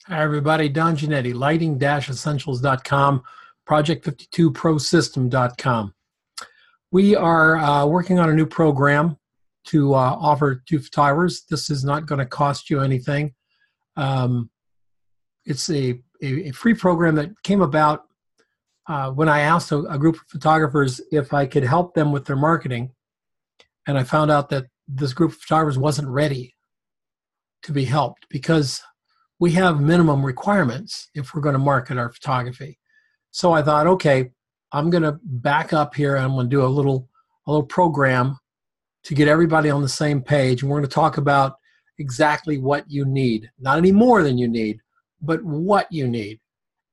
Hi, everybody. Don Giannatti, lighting-essentials.com, project52prosystem.com. We are working on a new program to offer to photographers. This is not going to cost you anything. It's a free program that came about when I asked a group of photographers if I could help them with their marketing. And I found out that this group of photographers wasn't ready to be helped because we have minimum requirements if we're going to market our photography. So I thought, okay, I'm going to back up here and I'm going to do a little program to get everybody on the same page. And we're going to talk about exactly what you need, not any more than you need, but what you need.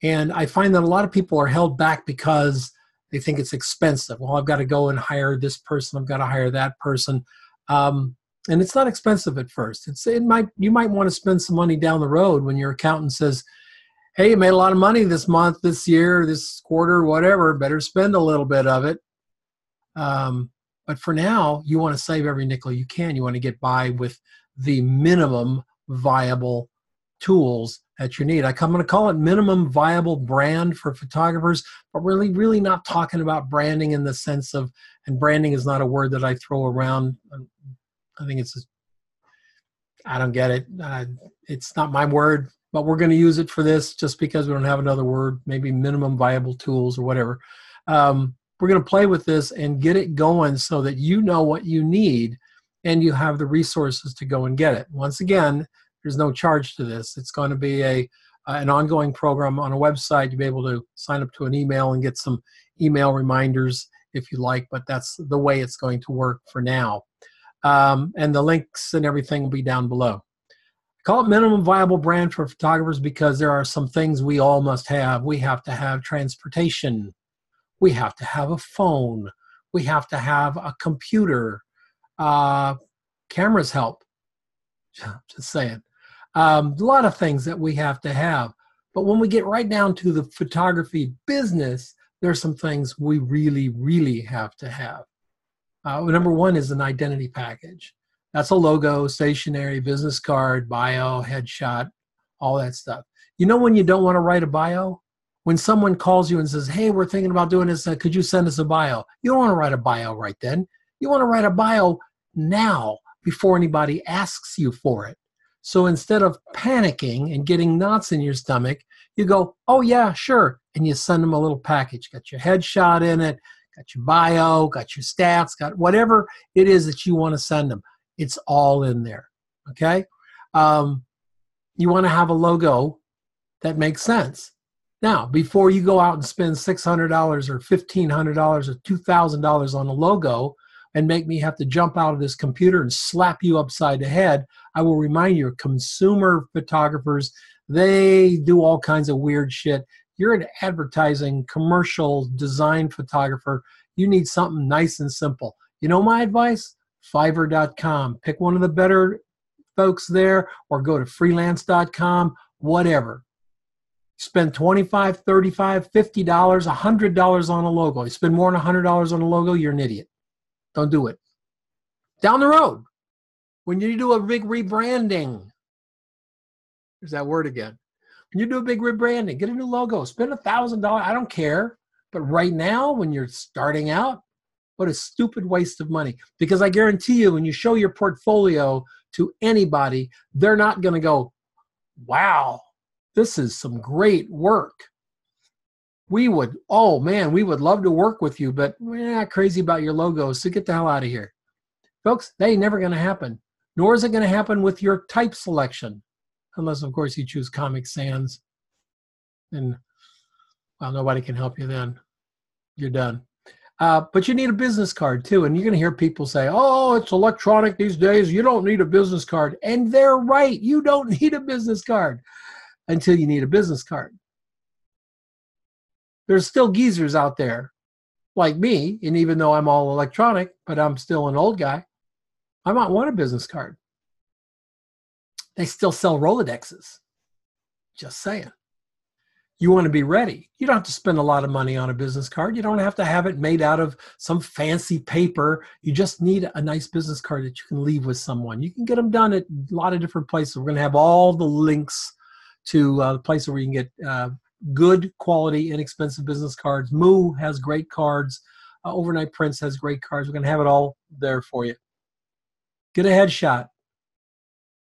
And I find that a lot of people are held back because they think it's expensive. Well, I've got to go and hire this person. I've got to hire that person. And it's not expensive at first. You might want to spend some money down the road when your accountant says, hey, you made a lot of money this month, this year, this quarter, whatever, better spend a little bit of it. But for now, you want to save every nickel you can. You want to get by with the minimum viable tools that you need. I'm going to call it minimum viable brand for photographers, but really not talking about branding in the sense of, and branding is not a word that I throw around. I think I don't get it. It's not my word, but we're going to use it for this just because we don't have another word, maybe minimum viable tools or whatever. We're going to play with this and get it going so that you know what you need and you have the resources to go and get it. Once again, there's no charge to this. It's going to be an ongoing program on a website. You'll be able to sign up to an email and get some email reminders if you like, but that's the way it's going to work for now. And the links and everything will be down below. I call it minimum viable brand for photographers because there are some things we all must have. We have to have transportation. We have to have a phone. We have to have a computer. Cameras help. Just saying. A lot of things that we have to have. But when we get right down to the photography business, there's some things we really have to have. Number one is an identity package. That's a logo, stationery, business card, bio, headshot, all that stuff. You know when you don't want to write a bio? When someone calls you and says, hey, we're thinking about doing this, could you send us a bio? You don't want to write a bio right then. You want to write a bio now before anybody asks you for it. So instead of panicking and getting knots in your stomach, you go, oh yeah, sure. And you send them a little package. Got your headshot in it. Got your bio, got your stats, got whatever it is that you want to send them. It's all in there, okay? You want to have a logo that makes sense. Now, before you go out and spend $600 or $1,500 or $2,000 on a logo and make me have to jump out of this computer and slap you upside the head, I will remind you, consumer photographers, they do all kinds of weird shit. You're an advertising, commercial, design photographer. You need something nice and simple. You know my advice? Fiverr.com. Pick one of the better folks there or go to freelance.com, whatever. Spend $25, $35, $50, $100 on a logo. You spend more than $100 on a logo, you're an idiot. Don't do it. Down the road, when you do a big rebranding, there's that word again. You do a big rebranding, get a new logo, spend $1,000. I don't care. But right now, when you're starting out, what a stupid waste of money. Because I guarantee you, when you show your portfolio to anybody, they're not going to go, wow, this is some great work. We would love to work with you, but we're not crazy about your logo, so get the hell out of here. Folks, that ain't never going to happen. Nor is it going to happen with your type selection. Unless, of course, you choose Comic Sans. And, well, nobody can help you then. You're done. But you need a business card, too. And you're going to hear people say, oh, it's electronic these days. You don't need a business card. And they're right. You don't need a business card until you need a business card. There's still geezers out there like me. And even though I'm all electronic, but I'm still an old guy, I might want a business card. They still sell Rolodexes. Just saying. You want to be ready. You don't have to spend a lot of money on a business card. You don't have to have it made out of some fancy paper. You just need a nice business card that you can leave with someone. You can get them done at a lot of different places. We're going to have all the links to the place where you can get good quality, inexpensive business cards. Moo has great cards. Overnight Prints has great cards. We're going to have it all there for you. Get a headshot.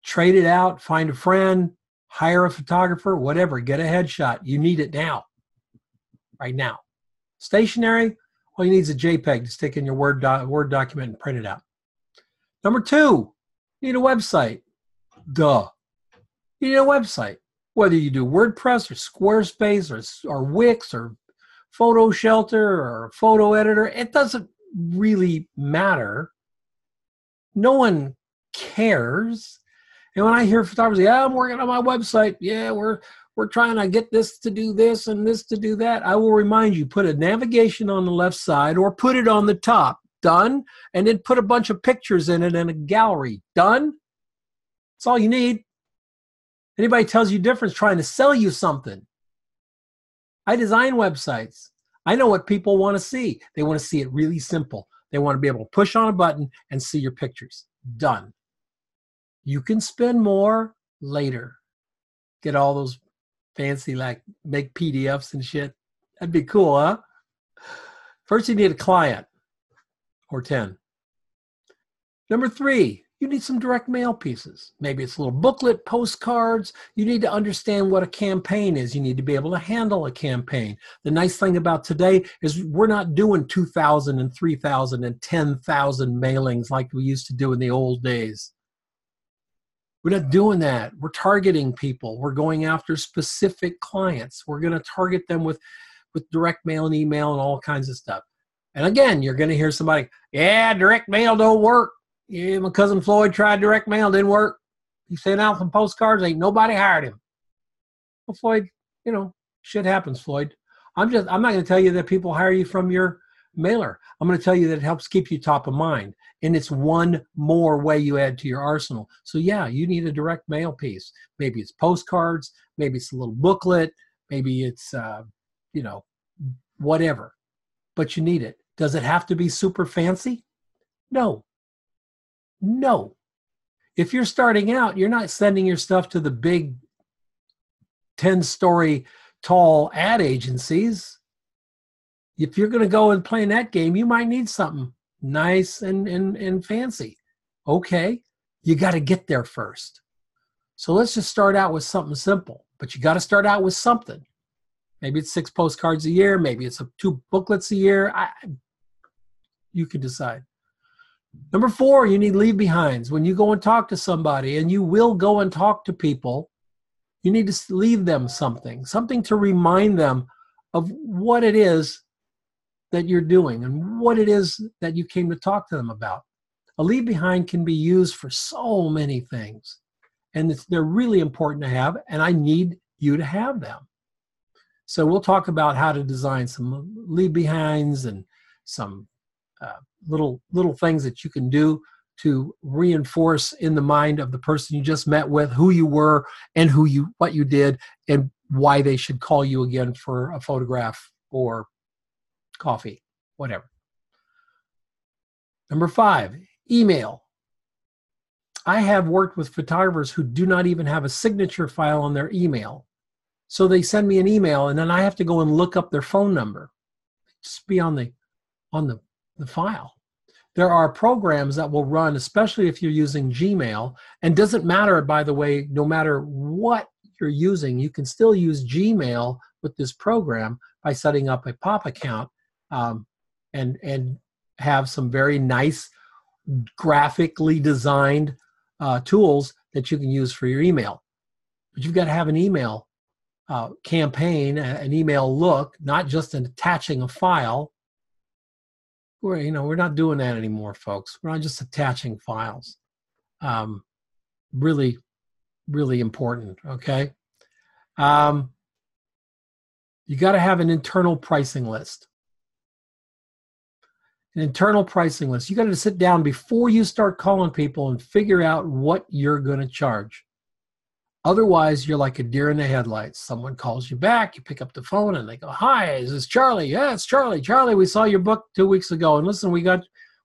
Trade it out. Find a friend. Hire a photographer. Whatever. Get a headshot. You need it now. Right now. Stationary, all you need is a JPEG to stick in your Word document and print it out. Number 2, you need a website. Duh. You need a website. Whether you do WordPress or Squarespace or Wix or Photo Shelter or Photo Editor, it doesn't really matter. No one cares. And when I hear photographers, yeah, I'm working on my website. Yeah, we're trying to get this to do this and this to do that. I will remind you, put a navigation on the left side or put it on the top. Done. And then put a bunch of pictures in it and a gallery. Done. That's all you need. Anybody tells you different is trying to sell you something. I design websites. I know what people want to see. They want to see it really simple. They want to be able to push on a button and see your pictures. Done. You can spend more later. Get all those fancy, like, make PDFs and shit. That'd be cool, huh? First, you need a client or 10. Number 3, you need some direct mail pieces. Maybe it's a little booklet, postcards. You need to understand what a campaign is. You need to be able to handle a campaign. The nice thing about today is we're not doing 2,000 and 3,000 and 10,000 mailings like we used to do in the old days. We're not doing that. We're targeting people. We're going after specific clients. We're going to target them with direct mail and email and all kinds of stuff. And again, you're going to hear somebody, yeah, direct mail don't work. Yeah, my cousin Floyd tried direct mail, didn't work. He sent out some postcards, ain't nobody hired him. Well, Floyd, you know, shit happens, Floyd. I'm not going to tell you that people hire you from your mailer. I'm going to tell you that it helps keep you top of mind. And it's one more way you add to your arsenal. So yeah, you need a direct mail piece. Maybe it's postcards, maybe it's a little booklet, maybe it's, you know, whatever. But you need it. Does it have to be super fancy? No. No. If you're starting out, you're not sending your stuff to the big 10-story tall ad agencies. If you're going to go and play in that game, you might need something nice and fancy. Okay, you got to get there first. So let's just start out with something simple. But you got to start out with something. Maybe it's 6 postcards a year. Maybe it's 2 booklets a year. You can decide. Number 4, you need leave behinds. When you go and talk to somebody, and you will go and talk to people, you need to leave them something to remind them of what it is that you're doing and what it is that you came to talk to them about. A leave behind can be used for so many things, and they're really important to have, and I need you to have them. So we'll talk about how to design some leave behinds and some little things that you can do to reinforce in the mind of the person you just met with who you were and what you did and why they should call you again for a photograph or coffee, whatever. Number 5, email. I have worked with photographers who do not even have a signature file on their email. So they send me an email and then I have to go and look up their phone number. Just be on the file. There are programs that will run, especially if you're using Gmail, and doesn't matter, by the way, no matter what you're using, you can still use Gmail with this program by setting up a POP account and have some very nice graphically designed tools that you can use for your email. But you've got to have an email campaign, an email look, not just attaching a file. We're not doing that anymore, folks. We're not just attaching files. Really, really important, okay? You got to have an internal pricing list. An internal pricing list. You got to sit down before you start calling people and figure out what you're going to charge. Otherwise, you're like a deer in the headlights. Someone calls you back, you pick up the phone, and they go, "Hi, is this Charlie?" "Yeah, it's Charlie. Charlie, we saw your book 2 weeks ago, and listen, we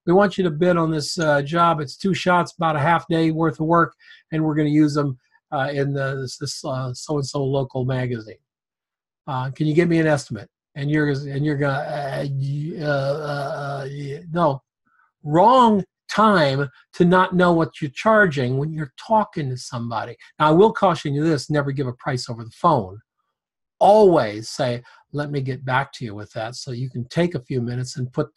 want you to bid on this job. It's 2 shots, about a half day worth of work, and we're going to use them in this so-and-so local magazine. Can you give me an estimate? And you're gonna no, wrong time to not know what you're charging when you're talking to somebody. Now, I will caution you this: never give a price over the phone. Always say, "Let me get back to you with that," so you can take a few minutes and put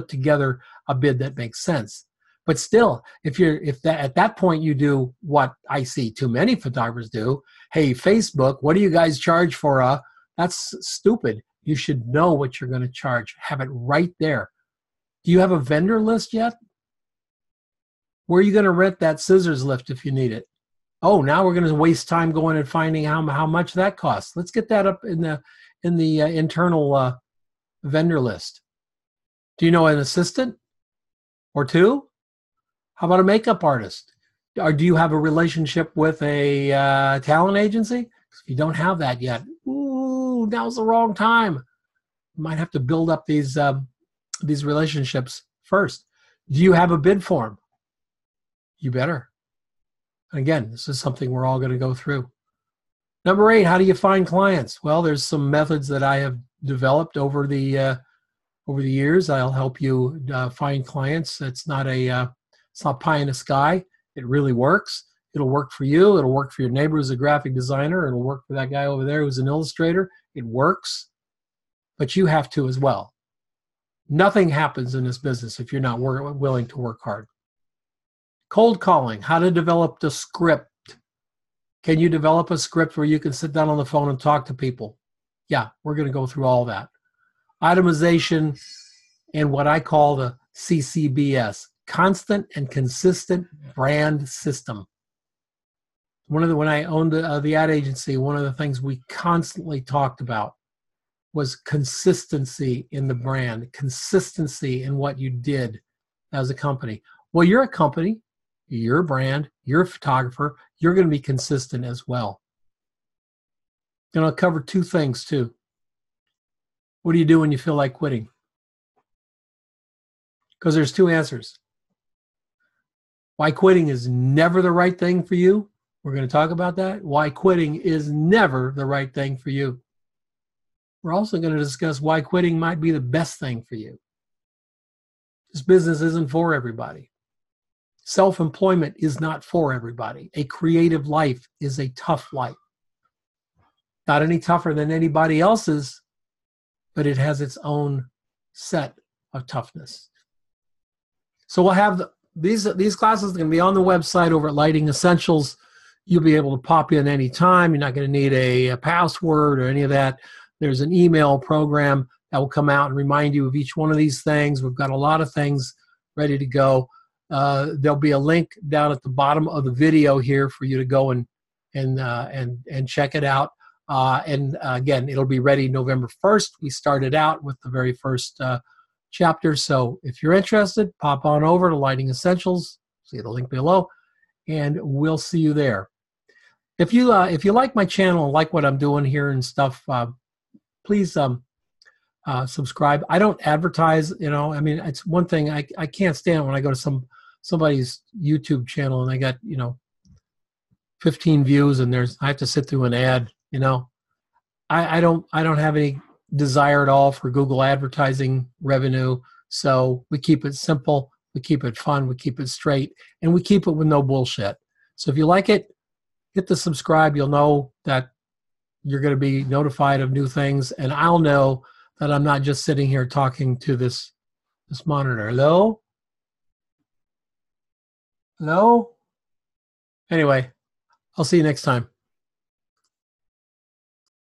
together a bid that makes sense. But still, if at that point you do what I see too many photographers do, hey, Facebook, what do you guys charge for that's stupid. You should know what you're going to charge. Have it right there. Do you have a vendor list yet? Where are you going to rent that scissors lift if you need it? Oh, now we're going to waste time going and finding how much that costs. Let's get that up in the internal vendor list. Do you know an assistant or two? How about a makeup artist? Or do you have a relationship with a talent agency? If you don't have that yet, ooh, now's the wrong time. You might have to build up these relationships first. Do you have a bid form? You better. And again, this is something we're all going to go through. Number 8, how do you find clients? Well, there's some methods that I have developed over the years. I'll help you find clients. It's not pie in the sky. It really works. It'll work for you. It'll work for your neighbor who's a graphic designer. It'll work for that guy over there who's an illustrator. It works, but you have to as well. Nothing happens in this business if you're not willing to work hard. Cold calling, how to develop the script. Can you develop a script where you can sit down on the phone and talk to people? Yeah, we're going to go through all that. Itemization and what I call the CCBS, constant and consistent brand system. When I owned the ad agency, one of the things we constantly talked about was consistency in the brand, consistency in what you did as a company. Well, you're a company, you're a brand, you're a photographer, you're going to be consistent as well. And I'll cover 2 things too. What do you do when you feel like quitting? Because there's 2 answers. Why quitting is never the right thing for you. We're going to talk about that. Why quitting is never the right thing for you. We're also going to discuss why quitting might be the best thing for you. This business isn't for everybody. Self-employment is not for everybody. A creative life is a tough life. Not any tougher than anybody else's, but it has its own set of toughness. So we'll have these classes are going to be on the website over at Lighting Essentials. You'll be able to pop in anytime. You're not going to need a password or any of that. There's an email program that will come out and remind you of each one of these things. We've got a lot of things ready to go. There'll be a link down at the bottom of the video here for you to go and check it out. And again, it'll be ready November 1st. We started out with the very first chapter. So if you're interested, pop on over to Lighting Essentials. See the link below, and we'll see you there. If you like my channel and like what I'm doing here and stuff, please subscribe. I don't advertise. I mean, it's one thing I can't stand when I go to somebody's YouTube channel and they got 15 views and I have to sit through an ad. I don't have any desire at all for Google advertising revenue. So we keep it simple, we keep it fun, we keep it straight, and we keep it with no bullshit. So if you like it, hit the subscribe. You'll know that you're going to be notified of new things, and I'll know that I'm not just sitting here talking to this monitor. Hello? Hello? Anyway, I'll see you next time.